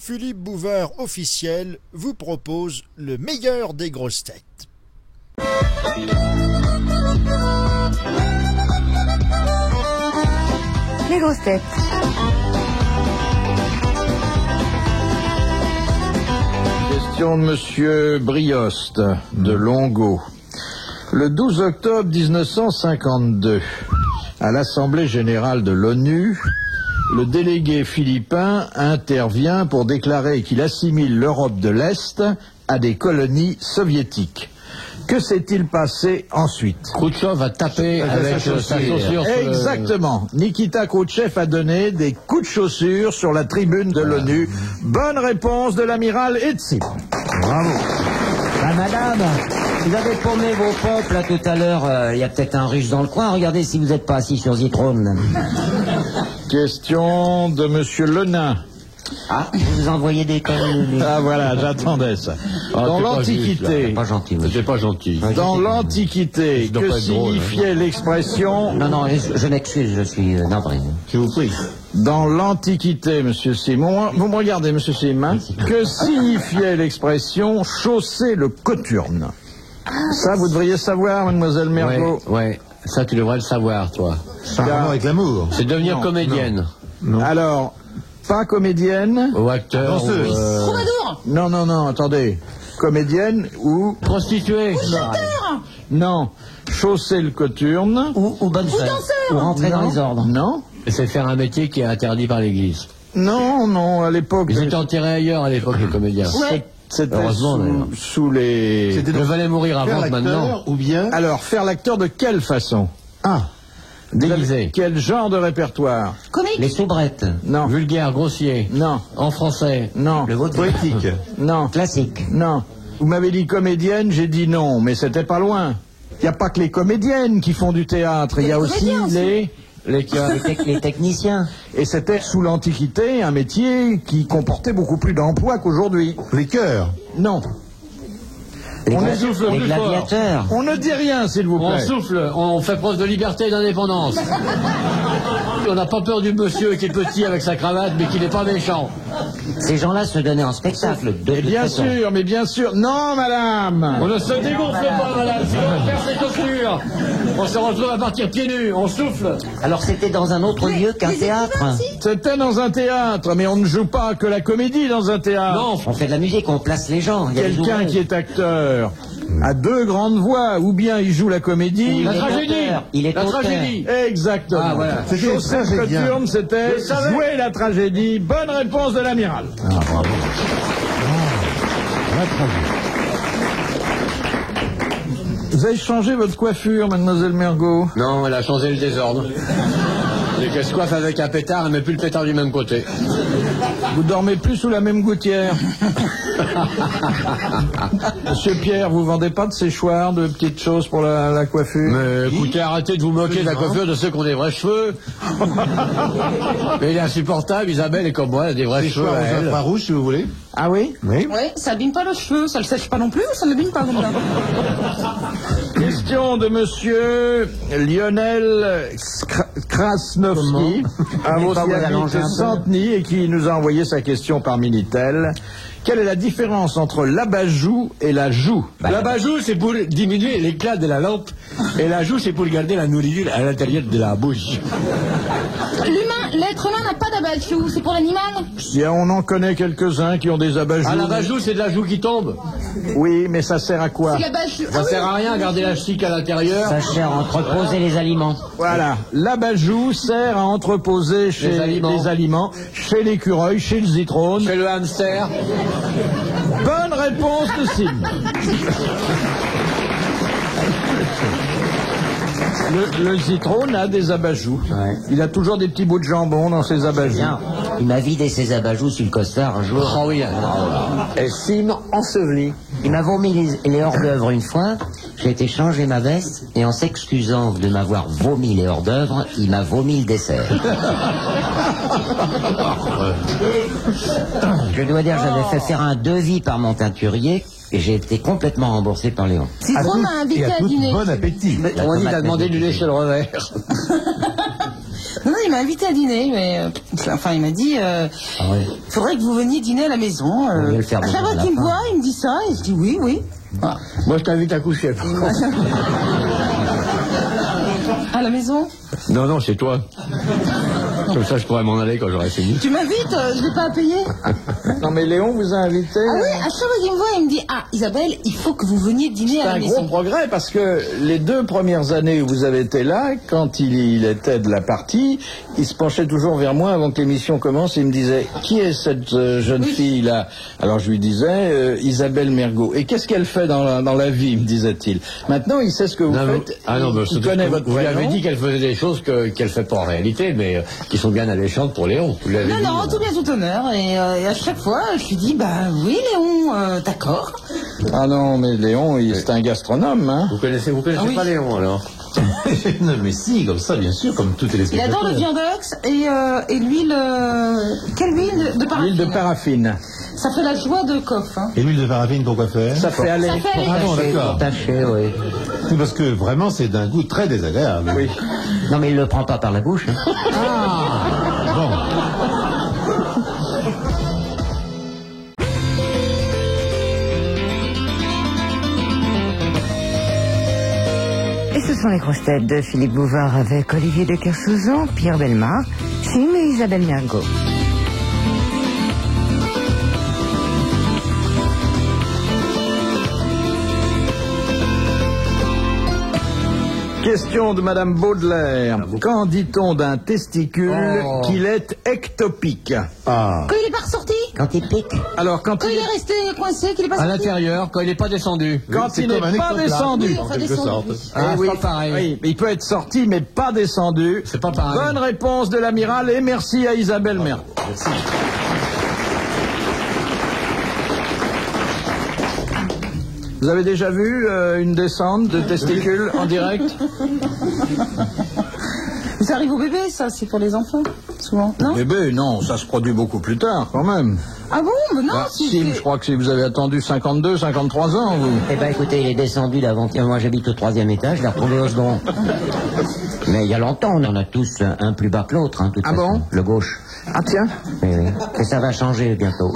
Philippe Bouvard officiel vous propose le meilleur des grosses têtes. Les grosses têtes. Question de Monsieur Brioste de Longo. Le 12 octobre 1952, à l'Assemblée générale de l'ONU, le délégué philippin intervient pour déclarer qu'il assimile l'Europe de l'Est à des colonies soviétiques. Que s'est-il passé ensuite? Khrouchtchev a tapé avec sa chaussure. Exactement. Nikita Khrouchtchev a donné des coups de chaussure sur la tribune de l'ONU. Bonne réponse de l'amiral Etzim. Bravo. Ah, madame, vous avez paumé vos pompes là tout à l'heure. Il y a peut-être un russe dans le coin. Regardez si vous n'êtes pas assis sur Zitrone. Question de Monsieur Lenain. Ah, vous envoyez des conneries. Ah voilà, j'attendais ça. Dans l'Antiquité, Pas gentil, monsieur. C'est pas gentil. dans l'Antiquité, doit que pas être drôle, signifiait l'expression? Non, non, je m'excuse, je suis navré. Je vous prie. Dans l'Antiquité, Monsieur Simon, vous me regardez, Monsieur Simon, que signifiait l'expression chausser le cothurne? Ça, vous devriez savoir, Mademoiselle Mergo. Ouais. Ça, tu devrais le savoir, toi. Ça a un rapport avec l'amour. C'est devenir Non, comédienne. Alors, pas comédienne. Ou acteur. Danseuse. Non, attendez. Comédienne ou... Prostituée. Non. Chausser le cothurne. Ou bonne fête. Ou rentrer dans les ordres. Non. Et c'est faire un métier qui est interdit par l'Église. Non, à l'époque... Ils étaient enterrés ailleurs à l'époque, les comédiens. C'était Heureusement, d'ailleurs. sous les... Je valais mourir avant que maintenant. Ou bien... Alors, faire l'acteur de quelle façon? Déguisé. Quel genre de répertoire? Les soubrettes. Non. Vulgaire, grossier. Non. En français. Non. Le vôtre. Poétique. Non. Classique. Non. Vous m'avez dit comédienne, j'ai dit non, mais c'était pas loin. Il n'y a pas que les comédiennes qui font du théâtre, il y a aussi les techniciens. Et c'était sous l'Antiquité un métier qui comportait beaucoup plus d'emplois qu'aujourd'hui. Les chœurs. Non. Les souffle plus gladiateurs. On ne dit rien, s'il vous On plaît. souffle, on fait preuve de liberté et d'indépendance. On n'a pas peur du monsieur qui est petit avec sa cravate, mais qui n'est pas méchant. Ces gens-là se donnaient en spectacle. De toute Bien façon. sûr, mais bien sûr. Non, madame. On ne se dégonfle pas, madame, si on perd ses chaussures. On se retrouve à partir pieds nus, on souffle. Alors c'était dans un autre lieu qu'un théâtre. C'était dans un théâtre, mais on ne joue pas que la comédie dans un théâtre. Non, On fait de la musique, on place les gens. Il y a des Quelqu'un ouvrages. qui est acteur a deux grandes voix, ou bien il joue la comédie, la est tragédie. auteur. Il est La auteur. tragédie. exactement. Ah, voilà. C'était Chausser le tragédien. cothurne, c'était Je savais. jouer la tragédie. Bonne réponse de l'amiral. Vous avez changé votre coiffure, mademoiselle Mergo? Non, elle a changé le désordre. Et qu'elle se coiffe avec un pétard, elle met plus le pétard du même côté. Vous dormez plus sous la même gouttière. Monsieur Pierre, vous vendez pas de séchoirs, de petites choses pour la coiffure? Mais écoutez, arrêtez de vous moquer de la coiffure de ceux qui ont des vrais cheveux. Mais il est insupportable, Isabelle est comme moi, elle a des vrais cheveux. Choix à aux elle. infrarouges, si vous voulez. Ah oui? Oui. Ouais, ça abîme pas le cheveu, ça le sèche pas non plus ou ça l'abîme pas comme ça? Question de monsieur Lionel Krasnowski, un Vous allongez un habite peu. Centeny et qui nous a envoyé sa question par Minitel. Quelle est la différence entre l'abat-joue et la joue? L'abat-joue, c'est pour diminuer l'éclat de la lampe. Et la joue, c'est pour garder la nourriture à l'intérieur de la bouche. L'être humain n'a pas d'abat-joue, c'est pour l'animal. On en connaît quelques-uns qui ont des abat-joues. Ah, l'abat-joue, c'est de la joue qui tombe. Oui, mais ça sert à quoi? C'est l'abat-joue. Ça sert à rien, garder la chic à l'intérieur. Ça sert à entreposer les aliments. Voilà, l'abat-joue sert à entreposer chez Les aliments. les aliments, chez l'écureuil, chez le zitrone. Chez le hamster. Bonne réponse de Sim. Le zitrone a des abat-joues. Ouais. Il a toujours des petits bouts de jambon dans ses abat-joues. Bien. Il m'a vidé ses abat-joues sur le costard un jour. Oh oui. Et Sim enseveli. Il m'a vomi les hors-d'œuvre une fois. J'ai été changer ma veste et en s'excusant de m'avoir vomi les hors-d'œuvre, il m'a vomi le dessert. Je dois dire, j'avais fait faire un devis par mon teinturier et j'ai été complètement remboursé par Léon. Citrone m'a invité à dîner. Bon appétit. On dit t'as demandé du lait chez le revers. Non, il m'a invité à dîner, mais enfin, il m'a dit, faudrait que vous veniez dîner à la maison. On va le faire À chaque fois qu'il me voit, il me dit ça, et je dis oui, oui. Voilà. Moi, je t'invite à coucher. À la maison? Non, non, c'est toi. Comme ça, je pourrais m'en aller quand j'aurai fini. Tu m'invites, je n'ai pas à payer. Non mais Léon vous a invité. Ah oui, à chaque fois qu'il me voit, il me dit, ah, Isabelle, il faut que vous veniez dîner C'est à la un maison. gros progrès parce que les 2 premières années où vous avez été là, quand il était de la partie, il se penchait toujours vers moi avant que l'émission commence et il me disait qui est cette jeune fille là? Alors je lui disais Isabelle Mergo. Et qu'est-ce qu'elle fait dans la vie, me disait-il. Maintenant il sait ce que vous faites. Ah non, mais il connaît votre vous lui avez prénom. dit qu'elle faisait des choses qu'elle fait pas en réalité, mais qui sont bien alléchantes pour Léon. Vous l'avez dit. Non, tout bien, tout honneur. Et à chaque fois, je lui dis, bah oui, Léon, d'accord. Ah non mais Léon c'est un gastronome hein. Vous connaissez oui. pas Léon alors? Non, mais si, comme ça, bien sûr, comme tous les Il spectateurs. adore le viandox et l'huile... quelle huile de paraffine? L'huile de paraffine. Ça fait la joie de Coff. Hein. Et l'huile de paraffine, pourquoi faire? Ça fait aller. Ça fait aller. Ah bon, d'accord. Taché, oui. Oui, parce que vraiment, c'est d'un goût très désagréable. Oui. Non, mais il le prend pas par la bouche. Hein. Bon. Et ce sont les grosses têtes de Philippe Bouvard avec Olivier de Kersauzon, Pierre Bellemare, Sim et Isabelle Mergo. Question de Madame Baudelaire. Quand dit-on d'un testicule qu'il est ectopique? Ah. Quand il est pas ressorti? Quand il pique. Alors quand Quand il est resté coincé, qu'il est pas À sorti? l'intérieur, quand il n'est pas descendu. Quand c'est il n'est comme un pas ectoplasme. descendu. Oui, En enfin, quelque descendu, sorte. oui. Ah, Eh c'est pas pareil. Oui, il peut être sorti mais pas descendu. C'est pas pareil. Bonne réponse de l'amiral et merci à Isabelle Mergo. Vous avez déjà vu une descente de testicules en direct? Ça arrive au bébé, ça, c'est pour les enfants, souvent. Non? Bébé, non, ça se produit beaucoup plus tard quand même. Ah bon? Mais non, si Sim, c'est- je crois que si vous avez attendu 52, 53 ans, vous. Eh ben écoutez, il est descendu d'avant-hier. Moi j'habite au 3e étage, je l'ai retrouvé au second. Mais il y a longtemps, on en a tous un plus bas que l'autre, hein, de toute Ah façon. bon? Le gauche. Ah tiens. Oui, oui. Et ça va changer bientôt.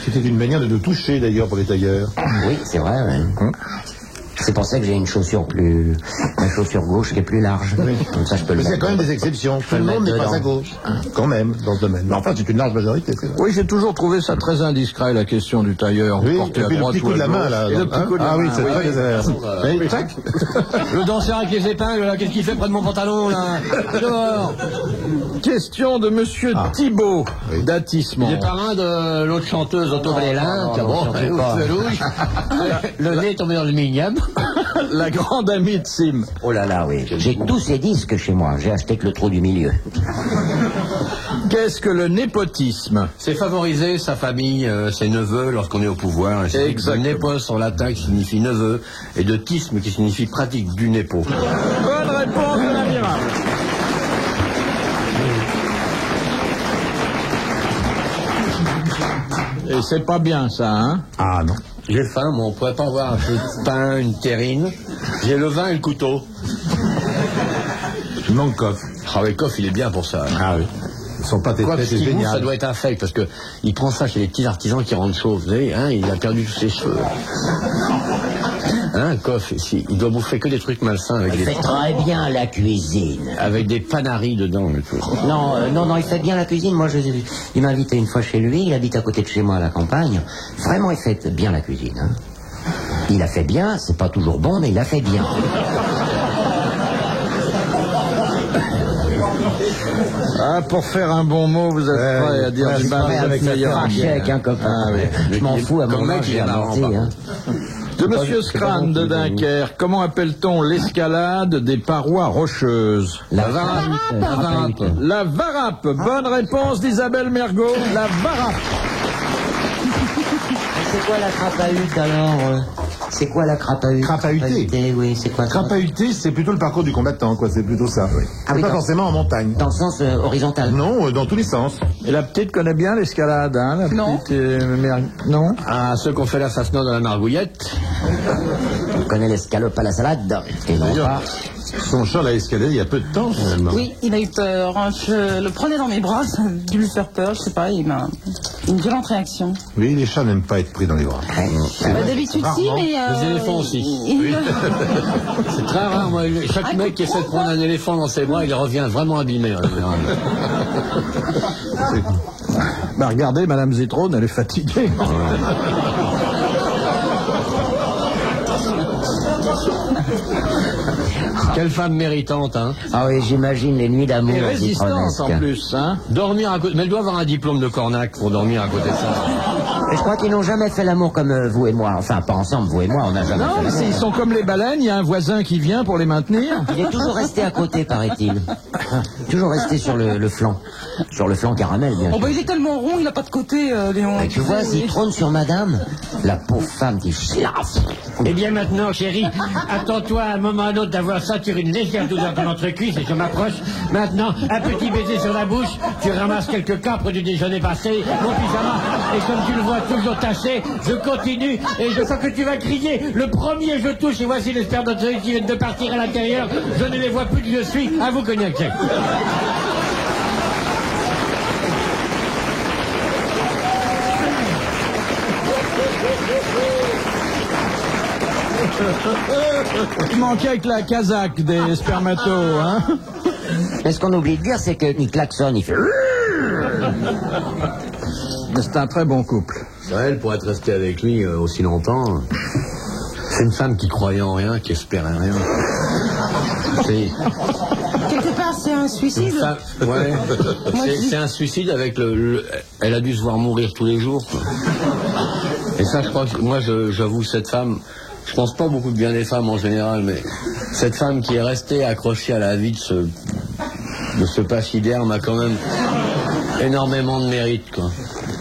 C'était une manière de nous toucher, d'ailleurs, pour les tailleurs. Oui, c'est vrai, ouais. C'est pour ça que j'ai une chaussure ma chaussure gauche qui est plus large. Comme ça, je peux le Mais il y a mettre. quand même des exceptions. Tout le monde n'est pas à gauche. Quand même, dans ce domaine. Mais enfin, c'est une large majorité, c'est vrai. Oui, j'ai toujours trouvé ça très indiscret, la question du tailleur. Oui, porté et à puis le droite petit ou coup à de la main, gauche. là. Et le petit coup de la Ah oui, main, c'est très désagréable. Oui, tac. Le danseur avec les épingles, là, qu'est-ce qu'il fait près de mon pantalon, là? Dehors. Question de Monsieur Thibault, d'Atissement. Il est parrain de l'autre chanteuse Otto Valélin, qui a bon, surtout pas. le nez est tombé dans le minium. La grande amie de Sim. Oh là là, oui. J'ai tous ces disques chez moi. J'ai acheté que le trou du milieu. Qu'est-ce que le népotisme? C'est favoriser sa famille, ses neveux lorsqu'on est au pouvoir. Et c'est Exactement. Népos en latin qui signifie neveu et de tisme qui signifie pratique du népo. Bonne réponse de l'amiral. Et c'est pas bien ça, hein? Ah non. J'ai faim, mais on pourrait pas avoir un peu de pain, une terrine. J'ai le vin et le couteau. Il manque coffre. Ah oui, Coff, il est bien pour ça. Ah oui. Ils sont pas Quoi, testés, ce c'est qu'il bouffe, ça génial. doit être infect, parce que il prend ça chez les petits artisans qui rendent chaud. Vous savez, hein, il a perdu tous ses cheveux. Hein, Coff, il doit bouffer que des trucs malsains avec Il fait très bien la cuisine. des panaris dedans et tout. Non, il fait bien la cuisine. Moi, il m'a invité une fois chez lui. Il habite à côté de chez moi à la campagne. Vraiment, il fait bien la cuisine. Hein. Il a fait bien. C'est pas toujours bon, mais il a fait bien. Ah, pour faire un bon mot, vous êtes prêt à dire ouais, du je mal suis prêt avec avec la Un chèque, hein, copain. Ah oui. Je m'en fous à mon Comme mec, âge, il j'ai est marrant, inventé. par Hein. De Monsieur Scran de Dunkerque, comment appelle-t-on l'escalade des parois rocheuses? La varap. La varappe. Bonne réponse d'Isabelle Mergo. La varappe. C'est quoi la crapahute alors C'est quoi la crapahute? Crapahuté. Oui, c'est quoi ça? Crapahuté, c'est plutôt le parcours du combattant, quoi. C'est plutôt ça. Oui. Ah C'est oui, pas dans- forcément en montagne. Dans le sens horizontal. Non, dans tous les sens. Et la petite connaît bien l'escalade, hein, la Non. petite non? Ah, ceux qui ont fait l'assassinat dans la Margouillette. connaît l'escalope à la salade. Et non pas. Son chat l'a escaladé il y a peu de temps, finalement. Oui, il a eu peur. Je le prenais dans mes bras, ça a dû lui faire peur, je sais pas, il a une violente réaction. Oui, les chats n'aiment pas être pris dans les bras. D'habitude, si, mais... Les éléphants aussi. C'est très rare, moi. Chaque mec qui essaie de prendre un éléphant dans ses bras, il revient vraiment abîmé, en général. Bah regardez, Madame Zitrone, elle est fatiguée. Quelle femme méritante, hein. Ah oui, j'imagine les nuits d'amour. Et résistance en plus, hein. Dormir à côté. Mais elle doit avoir un diplôme de Cornac pour dormir à côté de ça. Mais je crois qu'ils n'ont jamais fait l'amour comme vous et moi. Enfin, pas ensemble, vous et moi, on n'a jamais fait l'amour. Ils sont comme les baleines, il y a un voisin qui vient pour les maintenir. Il est toujours resté à côté, paraît-il. Toujours resté sur le flanc. Sur le flanc caramel, bien sûr. Oh bah il est tellement rond, il n'a pas de côté, Léon. Et tu vois, s'il trône sur madame, la pauvre femme qui schlaffe. Eh bien maintenant, chérie, attends-toi à un moment ou à un autre d'avoir senti une légère douleur dans notre cuisse et je m'approche. Maintenant, un petit baiser sur la bouche, tu ramasses quelques capres du déjeuner passé, mon pyjama, et comme tu le vois toujours taché, je continue et je sens que tu vas crier. Le premier je touche et voici les spermatozoïdes qui viennent de partir à l'intérieur. Je ne les vois plus que je suis. À vous, Cognac. Il manquait avec la casaque des spermatos, hein. Mais ce qu'on oublie de dire, c'est que il klaxonne, il fait... Mais c'est un très bon couple. Elle, pour être restée avec lui aussi longtemps, c'est une femme qui croyait en rien, qui espérait rien. Quelque part, c'est un suicide. Ouais. C'est un suicide avec elle a dû se voir mourir tous les jours, quoi. Et ça, je crois que moi, j'avoue, cette femme, je pense pas beaucoup de bien des femmes en général, mais cette femme qui est restée accrochée à la vie de ce pachyderme a quand même énormément de mérite, quoi.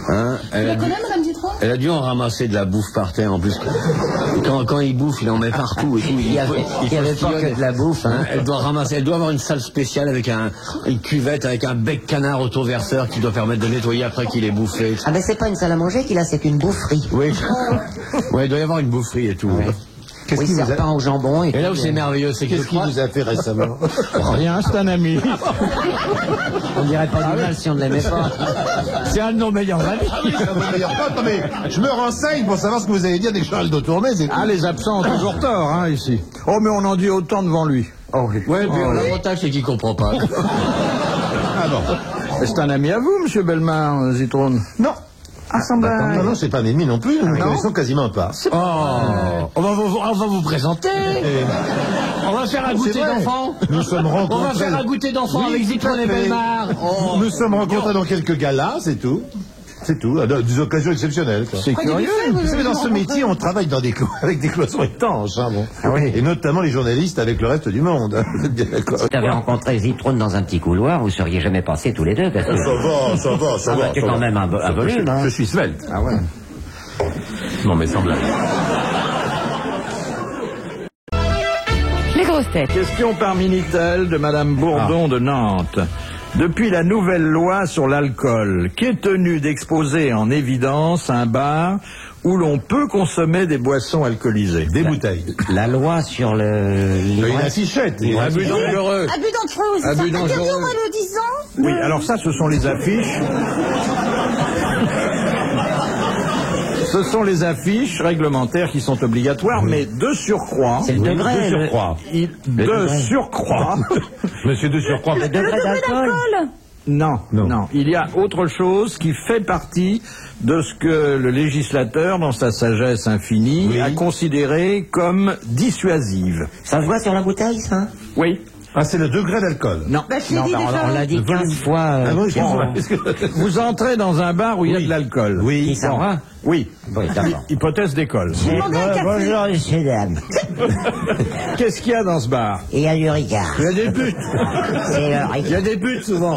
Hein, Tu la connais, Madame Zitrone ? Elle a dû en ramasser de la bouffe par terre en plus. Quand il bouffe, il en met partout et tout. Il y avait pas que de la bouffe, hein. Elle doit ramasser, elle doit avoir une salle spéciale avec une cuvette avec un bec canard autoverseur qui doit permettre de nettoyer après qu'il ait bouffé. Ah ben c'est pas une salle à manger qu'il a, c'est une boufferie. Oui. Ouais, il doit y avoir une boufferie et tout. Ouais. Oui, serpent au jambon. Et là où c'est merveilleux, c'est que Qu'est-ce qui vous a fait récemment? Rien, c'est un ami. on dirait pas du mal si on ne l'aimait pas. c'est un de nos meilleurs amis. Non, mais je me renseigne pour savoir ce que vous allez dire dès que je parle de tournée. Ah, les absents ont toujours tort, hein, ici. Oh, mais on en dit autant devant lui. Oh oui. Ouais, puis l'avantage, c'est qu'il comprend pas. Ah bon. C'est un ami à vous, monsieur Bellemare, Zitrone? Non. Ah, Non, non, c'est pas un ennemi non plus. Nous ne connaissons quasiment pas. On va vous présenter. On va faire un goûter d'enfants. Nous sommes rencontrés. On va faire un goûter d'enfants avec Zitrone et Bellemare. Nous sommes rencontrés dans quelques galas, c'est tout. C'est tout, des occasions exceptionnelles. Quoi. C'est curieux. Vous savez, dans ce métier, on travaille avec des cloisons étanches. Hein, bon. Ah oui. Et notamment les journalistes avec le reste du monde. Vous êtes bien d'accord? Si t'avais rencontré Zitrone dans un petit couloir, vous seriez jamais passés tous les deux. Parce que... Ça va. Tu es quand même un volume, hein. Je suis svelte. Ah ouais. Non, mais semblable. Les grosses têtes. Question par Minitel de Madame Bourdon de Nantes. Depuis la nouvelle loi sur l'alcool, qu'est tenu d'exposer en évidence un bar où l'on peut consommer des boissons alcoolisées? Des bouteilles. La loi sur le... Une affichette. Abus dangereux. Abus dangereux, c'est Abus ça. dangereux. Interdit aux moins de 10 ans. Oui, alors ça, ce sont les affiches. Ce sont les affiches réglementaires qui sont obligatoires, mais de surcroît... C'est le degré. De surcroît. De surcroît... Monsieur de surcroît. Le degré d'alcool. Non. Il y a autre chose qui fait partie de ce que le législateur, dans sa sagesse infinie, a considéré comme dissuasive. Ça se voit sur la bouteille, ça? Oui. Ah, c'est le degré d'alcool. Non. Bah, je l'ai dit déjà. On l'a dit 15 fois. Ah bon, excusez-moi. Vous entrez dans un bar où il y a de l'alcool. Oui. Il s'en va. Oui. Oui, d'accord. Hypothèse d'école. Demandez un café. Bonjour, messieurs, dames. Qu'est-ce qu'il y a dans ce bar? Il y a du Ricard. Il y a des buts. C'est le Il y a des buts souvent.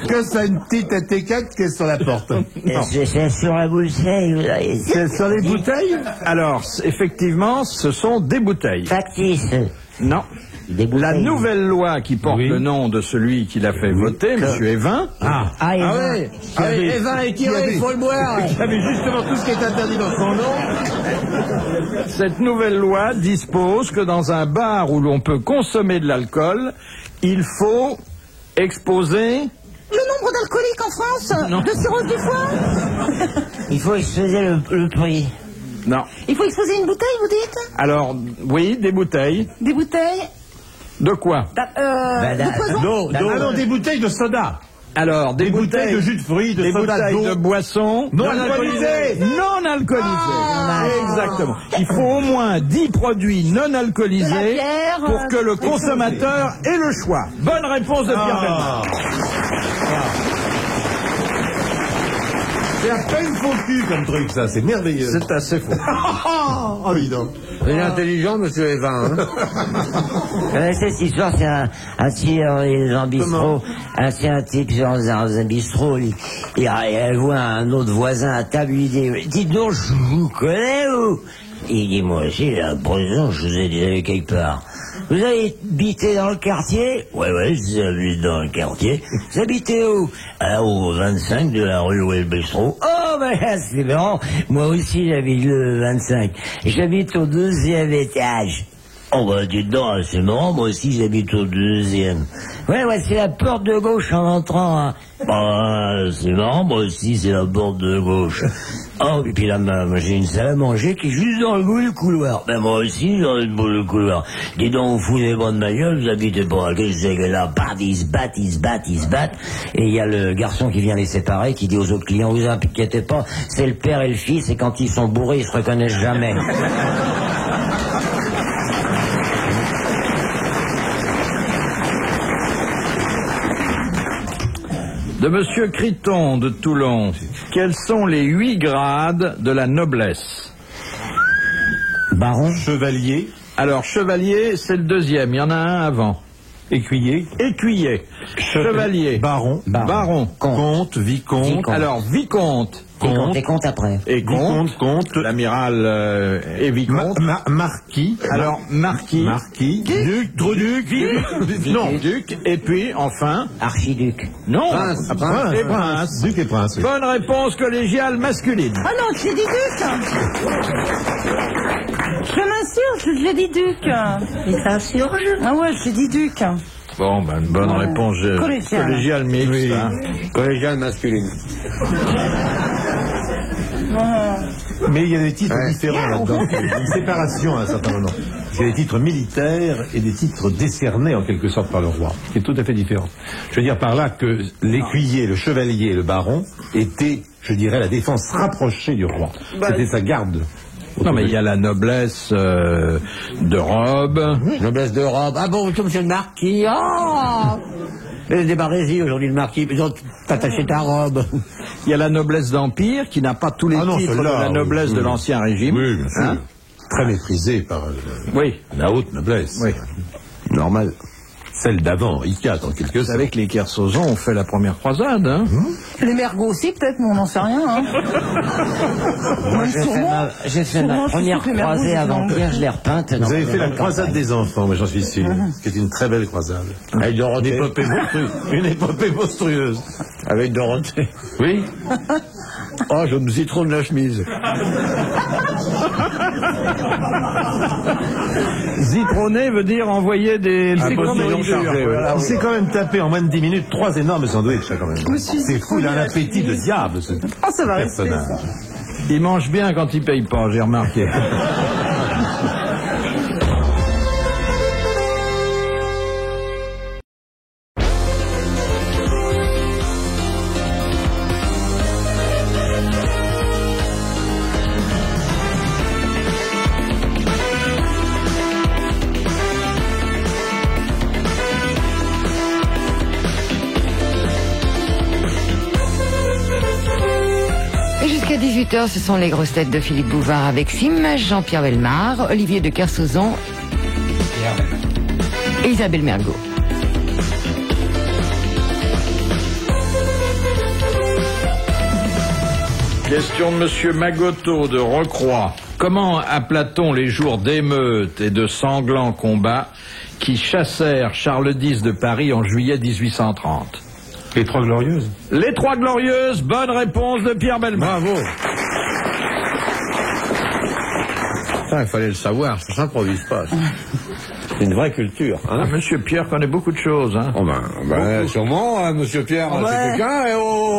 Que ça, une petite étiquette qui est sur la porte. C'est sur la bouteille, vous avez... C'est sur les bouteilles? Alors, effectivement, ce sont des bouteilles. Factice. Non. La nouvelle loi qui porte le nom de celui qui l'a fait voter, M. Evin. Evin est tiré, il faut le boire. Il y avait justement tout ce qui est interdit dans son nom. Cette nouvelle loi dispose que dans un bar où l'on peut consommer de l'alcool, il faut exposer... Le nombre d'alcooliques en France, de cirrhose du foie. Il faut exposer le prix. Non. Il faut exposer une bouteille, vous dites? Alors, oui, des bouteilles. Des bouteilles? De quoi? De poison? Non, des bouteilles de soda. Alors, des bouteilles de jus de fruits, de soda, bouteilles d'eau. de boissons Non alcoolisées. Non alcoolisées. Exactement. Il faut au moins 10 produits non alcoolisés pour que le consommateur ait le choix. Bonne réponse de Pierre Bellemare. C'est à peine faux cul comme truc, ça. C'est merveilleux. C'est assez faux. Oh, oui, donc. Il est intelligent, monsieur Evin. Cette histoire, c'est un type dans un bistrot. C'est un type dans un bistrot. Elle voit un autre voisin à table. Il dit, dites donc, je vous connais, vous? Il dit, moi aussi, j'ai l'impression que je vous ai déjà vu quelque part. Vous habitez dans le quartier? Ouais, j'habite dans le quartier. Vous habitez où? Au 25 de la rue Louis le Bistrot. Oh, ben, c'est marrant. Moi aussi, j'habite le 25. J'habite au 2e étage. Oh, bah, dites donc, c'est marrant, moi aussi, j'habite au 2e. Ouais, c'est la porte de gauche en entrant, hein. Bah, c'est marrant, moi aussi, c'est la porte de gauche. Oh, et puis là, j'ai une salle à manger qui est juste dans le bout du couloir. Ben, moi aussi, dans le bout du couloir. Dis donc, vous foutez pas de ma gueule, vous habitez pas. Qu'est-ce que c'est que là? Ils se battent. Et il y a le garçon qui vient les séparer, qui dit aux autres clients, vous inquiétez pas, c'est le père et le fils, et quand ils sont bourrés, ils se reconnaissent jamais. De Monsieur Criton de Toulon, quels sont les 8 grades de la noblesse? Baron? Chevalier. Alors, chevalier, c'est le 2e, il y en a un avant. Écuyer. Chevalier. Baron. Comte. Vicomte. Alors, vicomte. Et comte après. Et comte. L'amiral et vicomte. Marquis. Alors, marquis. Duc. Non, duc. Et puis, enfin... Archiduc. Non. Prince. Duc et prince. Bonne réponse collégiale masculine. Ah non, j'ai dit duc. Je m'insurge, j'ai dit duc. Il s'insurge. Ah ouais, j'ai dit duc. Bon, ben, une bonne réponse collégiale mixte. Oui. Hein. Collégiale masculine. Mais il y a des titres différents là-dedans. Il y a une séparation à un certain moment. Il y a des titres militaires et des titres décernés en quelque sorte par le roi, qui est tout à fait différent. Je veux dire par là que l'écuyer, le chevalier et le baron étaient, je dirais, la défense rapprochée du roi. C'était sa garde. Non, mais il y a la noblesse de robe. Noblesse de robe. Ah bon, monsieur le marquis. Oh, débarrez-y aujourd'hui, le marquis. T'attacher ta robe. Il y a la noblesse d'empire qui n'a pas tous les titres de la noblesse de l'Ancien Régime. Oui, bien sûr. Très méprisée par la haute noblesse. Oui. Normal. Celle d'avant, I4 en quelque sorte. Vous savez que les Kersozons ont fait la première croisade, hein? Les mergots aussi, peut-être, mais on n'en sait rien, hein. Moi, j'ai fait ma première croisée avant-hier, je l'ai repeinte. Vous avez fait la croisade des enfants, moi j'en suis sûr. Ce qui est une très belle croisade. Avec Dorothée. Une épopée monstrueuse. Avec Dorothée. Oui. Oh, je me citronne la chemise. Zitronner veut dire envoyer des... Il s'est quand même tapé en moins de 10 minutes 3 énormes sandwichs, quand même. C'est fou, il a un appétit de diable, ce ça va rester, personnage. Il mange bien quand il paye pas, j'ai remarqué. Jusqu'à 18h, ce sont les grosses têtes de Philippe Bouvard avec Sim, Jean-Pierre Bellemare, Olivier de Kersauzon et Isabelle Mergo. Question de Monsieur Magoto de Recroix. Comment appela-t-on les jours d'émeutes et de sanglants combats qui chassèrent Charles X de Paris en juillet 1830? Les Trois Glorieuses. Les Trois Glorieuses, bonne réponse de Pierre Bellemare. Bravo. Ça, il fallait le savoir, ça s'improvise pas. C'est une vraie culture. Hein. Ah, Monsieur Pierre connaît beaucoup de choses. Hein. Oh ben, sûrement, hein, Monsieur Pierre, c'est quelqu'un.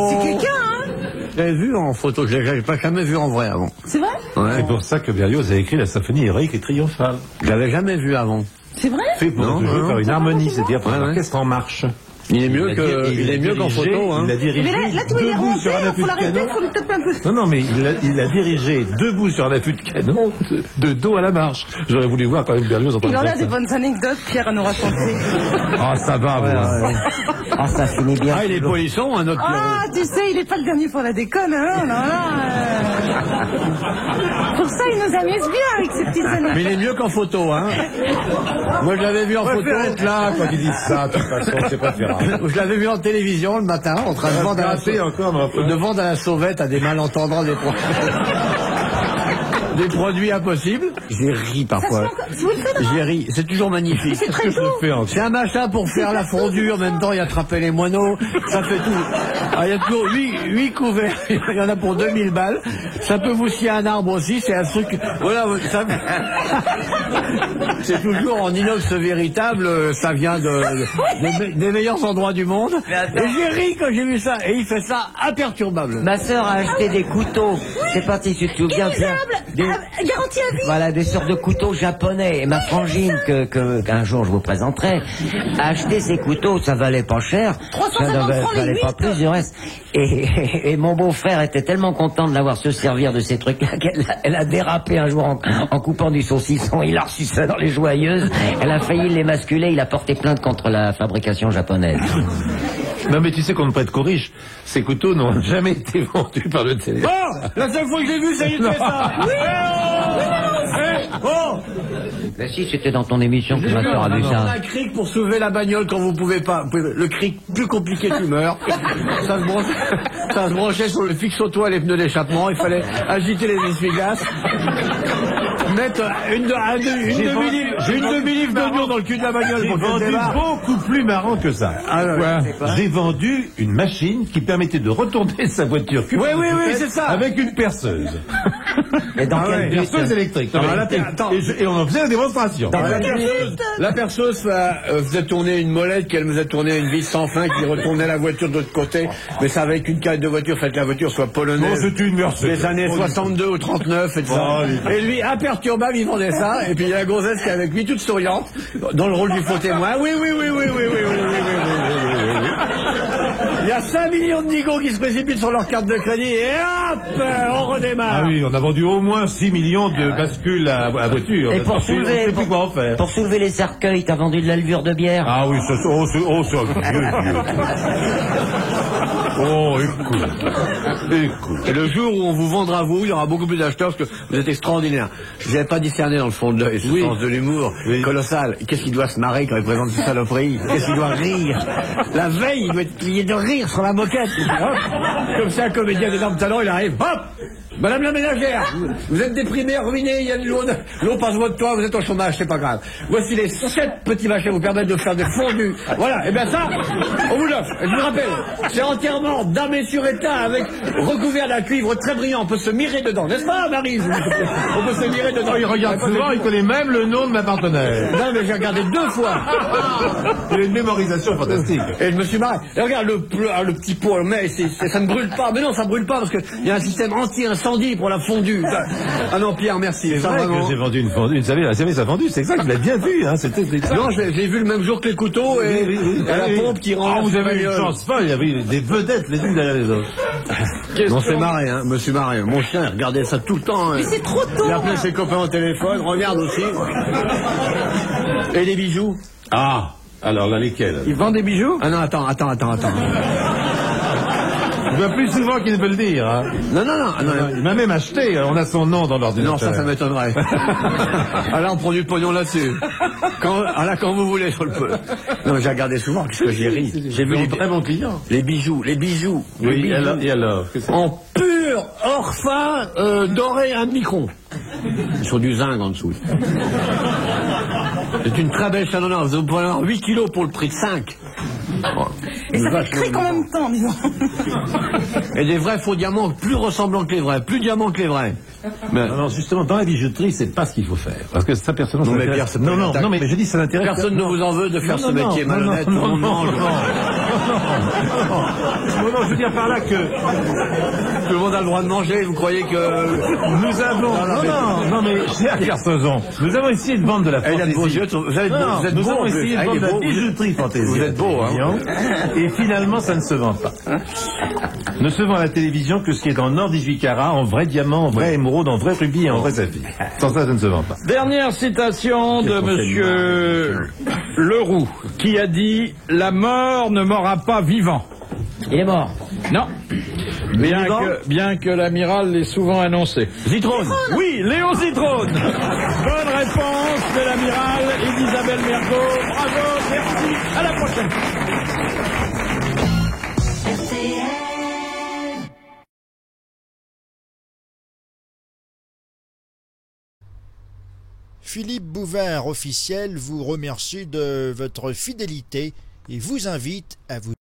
C'est quelqu'un, hein? Je l'avais vu en photo, je l'ai pas jamais vu en vrai avant. C'est vrai? Ouais. C'est pour ça que Berlioz a écrit la symphonie héroïque et triomphale. Je l'avais jamais vu avant. C'est vrai? Fait pour jouer par une harmonie, c'est-à-dire pour un orchestre en marche. Il est mieux qu'en photo, hein. Il a dirigé Mais là, tu veux les debout sur un remonter, affût faut de l'arrêter, canon. faut le taper un peu. Non, mais il a dirigé debout sur un affût de canon, de dos à la marche. J'aurais voulu voir quand même Berlioz en train de Il en faire a des ça. bonnes anecdotes, Pierre, à nous raconter. Ah, ça va, Ah, ça finit bien. Ah, il est polisson, un autre Ah, tu sais, il est pas le dernier pour la déconne, hein, Pour ça, il nous amuse bien avec ses petites anecdotes. Mais il est mieux qu'en photo, hein. Moi, je l'avais vu en photo. être là quand ils disent ça, de toute façon, c'est préférable. Je l'avais vu en télévision le matin, en train de vendre à la sauvette à des malentendants des produits impossibles. J'ai ri parfois. J'ai ri. C'est toujours magnifique. C'est très beau. C'est un machin pour faire la fondue, en même temps il attraper les moineaux, ça fait tout. Ah, il y a toujours 8 couverts, il y en a pour 2000 balles. Ça peut vous scier un arbre aussi, c'est un truc... Voilà, ça... C'est toujours en inox véritable, ça vient des meilleurs endroits du monde. Et j'ai ri quand j'ai vu ça, et il fait ça imperturbable. Ma sœur a acheté des couteaux. C'est parti, tu te souviens bien. Garantie à vie. Voilà, des sortes de couteaux japonais. Et ma frangine, qu'un jour je vous présenterai, a acheté ces couteaux, ça valait pas cher. 350 francs les valait pas 8. plus du reste. Et mon beau-frère était tellement content de l'avoir se servir de ces trucs-là qu'elle a dérapé un jour en coupant du saucisson. Il a reçu ça dans les Joyeuses. Elle a failli l'émasculer. Il a porté plainte contre la fabrication japonaise. Non, mais tu sais qu'on ne prête qu'aux riches. Ces couteaux n'ont jamais été vendus par le télé. Oh, la seule fois que j'ai vu, ça y est, ça. Oh, Mais si, c'était dans ton émission que ma sœur a vu ça. un cric pour soulever la bagnole quand vous pouvez pas. Le cric plus compliqué, tu meurs. Ça se branchait sur le fixe-au-toit, les pneus d'échappement. Il fallait agiter les essuie-glaces. Mettre une demi-livre d'oignon dans le cul de la bagnole J'ai pour qu'elle vendu démarre. beaucoup plus marrant que ça. Ah, ouais. J'ai vendu une machine qui permettait de retourner sa voiture. Oui, c'est ça. Avec une perceuse. Et dans quel but? Perceuse électrique. Non, attends. Et on en faisait la démonstration. La perceuse faisait tourner une molette qu'elle faisait tourner une vis sans fin qui retournait la voiture de l'autre côté. Mais ça avec une caisse de voiture, fait que la voiture soit polonaise. Non, c'est une Mercedes. Des années 62 ou 39 et tout ça. Et lui, imperturbable, il vendait ça. Et puis il y a la grossesse qui est avec lui, toute souriante, dans le rôle du faux témoin. Oui. Il y a 5 millions de nigauds qui se précipitent sur leur carte de crédit et hop, on redémarre. Ah oui, on a vendu au moins 6 millions de bascules à voiture. Et pour On sait plus quoi en faire. soulever les cercueils, t'as vendu de la levure de bière? Ah oui, ça, vieux. Oh, écoute. Et le jour où on vous vendra vous, il y aura beaucoup plus d'acheteurs parce que vous êtes extraordinaire. Je n'avais pas discerné dans le fond de l'œil ce sens de l'humour colossal. Qu'est-ce qu'il doit se marrer quand il présente ces saloperies? Qu'est-ce qu'il doit rire? La veille, il doit être plié de rire sur la moquette. Hop. Comme c'est un comédien d'énorme talent, il arrive. Hop! Madame la ménagère, vous êtes déprimée, ruinée, il y a de l'eau passe votre toit, vous êtes au chômage, c'est pas grave. Voici les 7 petits machins vous permettent de faire des fondus. Voilà, et bien ça, on vous l'offre. Je vous rappelle, c'est entièrement damé sur étain avec recouvert d'un cuivre très brillant. On peut se mirer dedans, n'est-ce pas, Maryse? On peut se mirer dedans. Il regarde souvent, il connaît même le nom de ma partenaire. Non, mais j'ai regardé 2 fois. Il a une mémorisation fantastique. Et je me suis marré. Et regarde le petit pot, mais ça ne brûle pas. Mais non, ça ne brûle pas parce qu'il y a un système anti-incendie pour la fondue. Ah non, Pierre, merci. C'est vrai que j'ai vendu une fondue. Vous savez, ça vendu, c'est exact, je l'ai bien vu. Hein. Non, j'ai vu le même jour que les couteaux et la pompe qui rend... Ah, vous avez une chance folle, il y avait des vedettes les unes derrière les autres. On s'est marré, hein, me suis marré. Mon chien, il regardait ça tout le temps. Mais c'est trop tôt. Il appelait ses copains au téléphone, regarde aussi. Et les bijoux? Ah, alors là, lesquels? Ils vendent des bijoux? Ah non, attends. Je vois plus souvent qu'il ne peut le dire. Hein. Non. Il m'a même acheté, on a son nom dans l'ordinateur. Non, ça m'étonnerait. Alors on prend du pognon là-dessus. Quand vous voulez sur le peu. Non, j'ai regardé souvent, qu'est-ce que j'ai ri. J'ai vu les très bons clients. Les bijoux. Oui, et alors en pur or fin doré 1 micron. Sur du zinc en dessous. C'est une très belle Chardonnay. Vous pouvez avoir 8 kilos pour le prix de 5. Et ça fait cric en même temps, disons. Et des vrais faux diamants plus ressemblants que les vrais, plus diamants que les vrais. Mais non, justement, dans la bijouterie, c'est pas ce qu'il faut faire. Parce que ça, personne non, mais Pierre, c'est pas non, mais je dis, ça n'intéresse personne ne vous en veut de faire ce métier malhonnête, tout le monde mange. Non, je veux dire par là que tout le monde a le droit de manger, vous croyez que... nous avons... Non, mais cher Kersozon, nous avons essayé de vendre de la fantaisie. Vous êtes beau, nous avons essayé de vendre de la bijouterie fantaisie. Vous êtes beau, hein. Et finalement, ça ne se vend pas. Ne se vend à la télévision que ce qui est en or 18 carats, en vrai diamant, en vrai émeraude, en vrai rubis et en vrai saphir. Sans ça ne se vend pas. Dernière citation de monsieur Leroux, qui a dit « La mort ne m'aura pas vivant ». Il est mort. Non. Bien que l'amiral l'ait souvent annoncé. Zitrone. Oui, Léo Zitrone. Bonne réponse de l'amiral et d'Isabelle Mergo. Bravo, merci. À la prochaine. Philippe Bouvard officiel vous remercie de votre fidélité et vous invite à vous